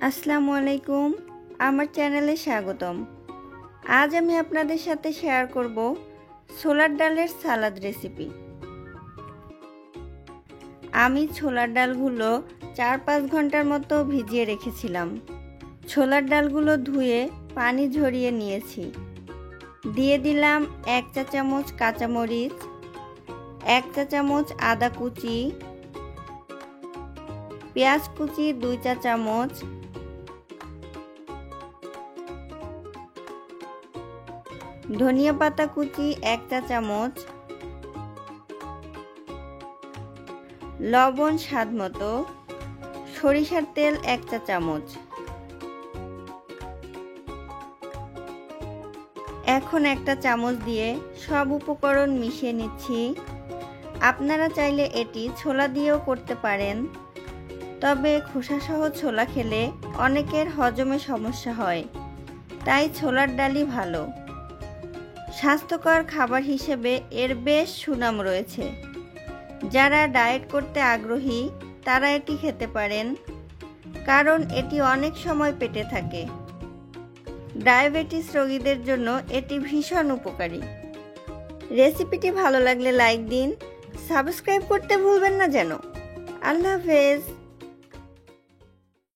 আসসালামু আলাইকুম, আমার চ্যানেলে স্বাগতম। আজ আমি আপনাদের সাথে শেয়ার করব ছোলার ডালের সালাদ রেসিপি। আমি ছোলার ডালগুলো 4-5 ঘন্টার মতো ভিজিয়ে রেখেছিলাম। ছোলার ডালগুলো ধুয়ে পানি ঝরিয়ে নিয়েছি। দিয়ে দিলাম 1 চা চামচ কাঁচামরিচ, 1 চা চামচ আদা কুচি, পেঁয়াজ কুচি 2 চা চামচ, ধনিয়া পাতা কুচি 1 চা চামচ, লবণ স্বাদ মতো, সরিষার তেল 1 চা চামচ। এখন একটা চামচ দিয়ে সব উপকরণ মিশিয়ে নিচ্ছি। আপনারা চাইলে এটি ছোলা দিয়েও করতে পারেন, তবে খোসাসহ ছোলা খেলে অনেকের হজমে সমস্যা হয়, তাই ছোলার ডালই ভালো। স্বাস্থ্যকর খাবার হিসেবে এর বেশ সুনাম রয়েছে। যারা ডায়েট করতে আগ্রহী তারা এটি খেতে পারেন, কারণ এটি অনেক সময় পেটে থাকে। ডায়াবেটিস রোগীদের জন্য এটি ভীষণ উপকারী। রেসিপিটি ভালো লাগলে লাইক দিন, সাবস্ক্রাইব করতে ভুলবেন না যেন। আল্লাহ হাফেজ।